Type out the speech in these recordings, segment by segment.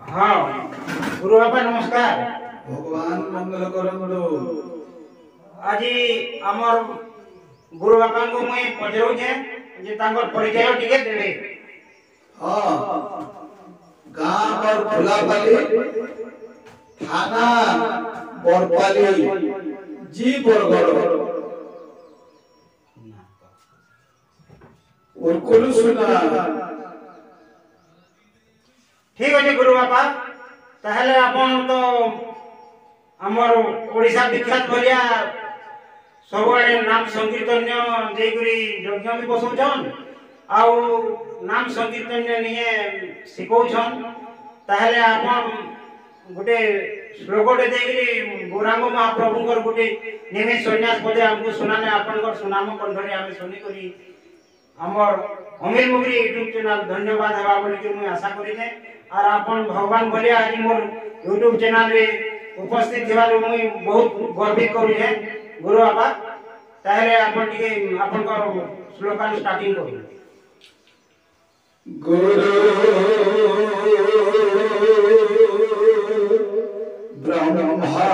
हाँ गुरु बापा नमस्कार। भगवान मंगल करंतु। आज आमर गुरु बापा को मुई पचरौ जे तांकर परिचय टिके देबे। हाँ गांव और फुलापाली थाना बरपाली जी बरगड़ उर्कुल सुना। ठीक अछि गुरु बापा ताहले आपन तो आमर ओडिसा विख्यात भलिया सबआडे नाम संकीर्तन्य जेकरी यज्ञ भी बसौछन आउ नाम संकीर्तन्य निहे सिखौछन ताहले आपन गोटे श्लोकटे देकरी गौरांग महाप्रभुଙ୍କର गोटे निमिष सन्यास पदे हमको सुनाने आपनकर सुनाम कंठरे आमे सुनी करी हमर अमीर मुगरी यूट्यूब चैनल धन्यवाद हवा बोली के मुई आशा करिने और आपन भगवान भलिया आज मोर यूट्यूब चैनल रे उपस्थित थिबारु मुई बहुत गर्वित करू है गुरु बाबा ताहले आपन टिके आपनकर श्लोकान स्टार्टिंग करू। गुरु ब्रह्मा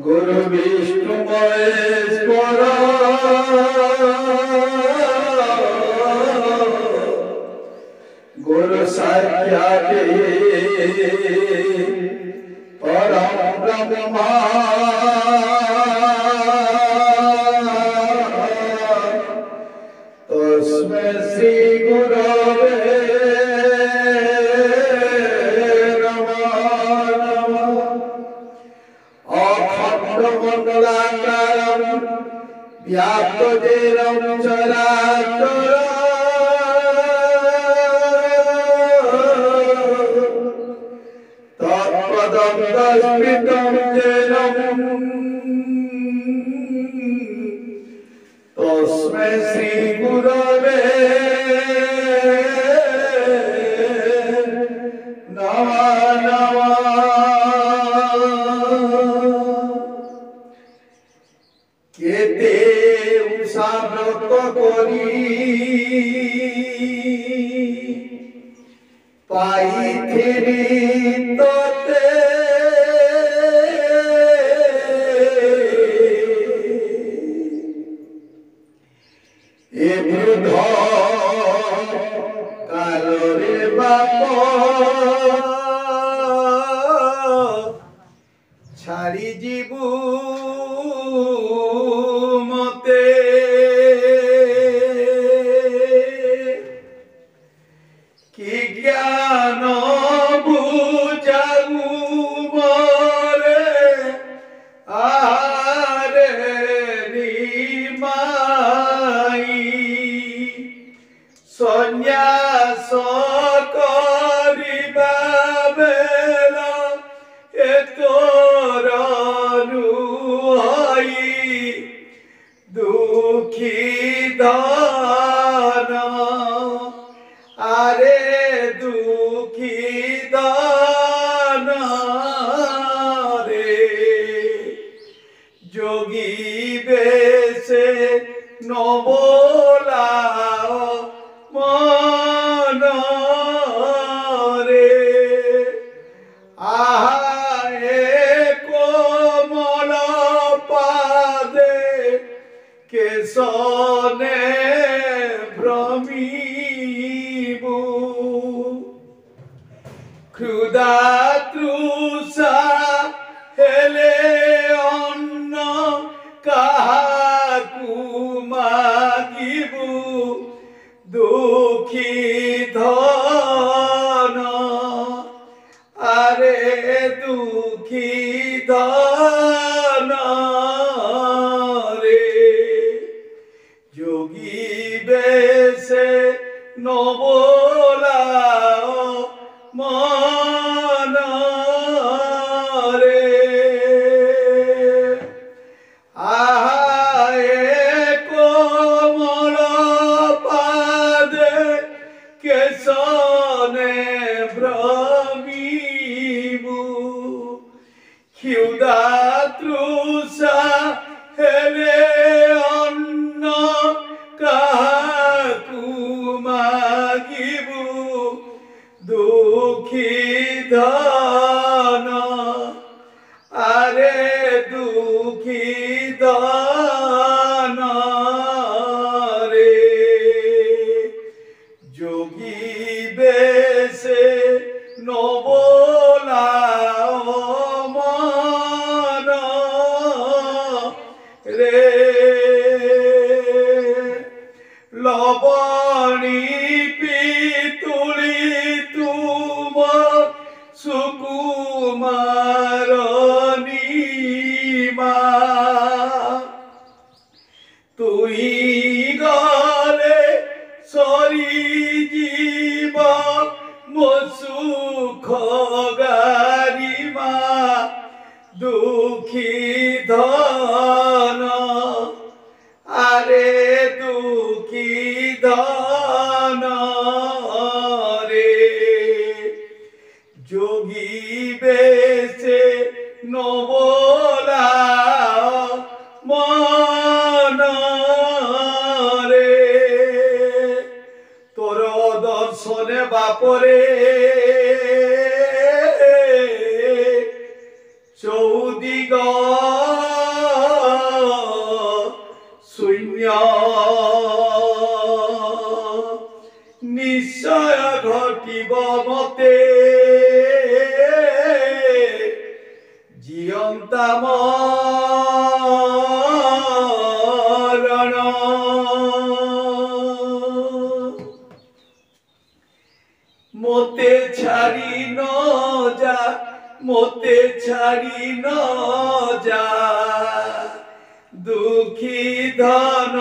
गुरु विष्णु महेश्वर गुरु साक्षात् परम ब्रह्मा तस्मै श्री गुरवे मंगलाकारं व्याप्तदेरं चराचर तत्पदं तस्मितं जेनं तस्मै श्री गुरवे नमः। केते उषाव्रत करी पाइथिरी तते ए वृद्ध कालरे बाप छाड़ी जीवू मते कि ज्ञान बुझाऊ मोरे आरे निमाई सन्यास करिबा बेला एतोर नुहई दुखी दान आरे दुखी दान रे जोगी बेसे नबोला मन रे आहाए कोमल पादे केसने भ्रमीबु क्षुधा तृषा हेले अन्न काहाकु मागिबु दुखी धन आरे दुखी धन रे जोगी बेसे नबोला मन रे आहाए कोमल पादे केसने भ्रमीबु क्षुधा तृषा हेले अन्न काहाकु मागी লবণী পিতুলি তুম সুকুমার নিমা তুই গলে সরি জীব মুখ গারিমা দুঃখী ধন আরে দুঃখী ধন রে যোগী বেশে নবলা মন রে তোর দর্শনে বাপরে চৌদিগ শূন্য নিশ্চয় ঘটিব মতে জিয়ন্তা মরণ মতে ছাড়ি ন যা মতে ছাড়ি ন যা দুঃখী ধন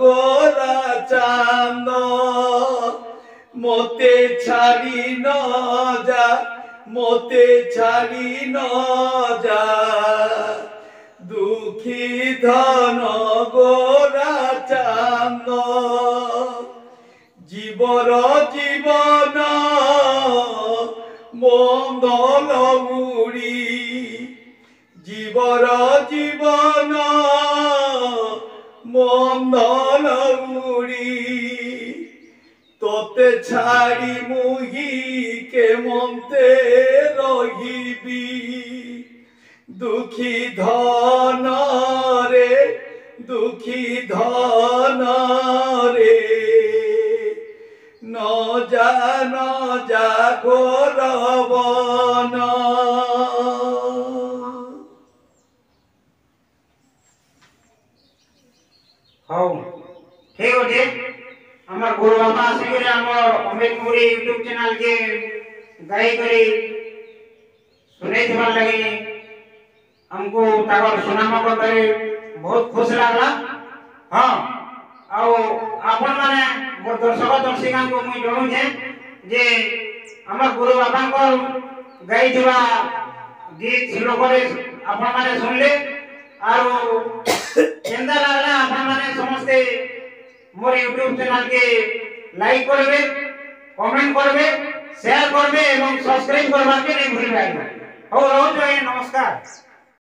গোরা চান্দ মতে ছাড়ি ন যা মতে ছাড়ি ন যা দুঃখী ধন গোরা চান্দ জীবর জীবন মঙ্গল মুড়ি জীবর জীবন মঙ্গল মুড়ি তোতে ছাড়ি মুহি কেমন্তে রহিবি দুঃখী ধন রে দুঃখী ধন রে ন যা ঘোরবন ହଉ ଠିକ ଅଛି আমার গুরু বাবা আসিকি আমার অমিত মুড়ি ইউটিউব চ্যানেল কে গাই করে শুনাইবার লাগি हमको ताकर सुनाम करे बहुत खुश लागला हां आउ आपन माने मोर दर्शक दर्शिका को मुई जणु जे हमर गुरु बाबा को गाई दिवा गीत श्लोक रे आपन माने सुनले आरो केंदा लागला आपन माने समस्त मोर YouTube चैनल के लाइक करबे कमेंट करबे शेयर करबे एवं सब्सक्राइब करबा के नहीं भूलबे हो रोज नमस्कार।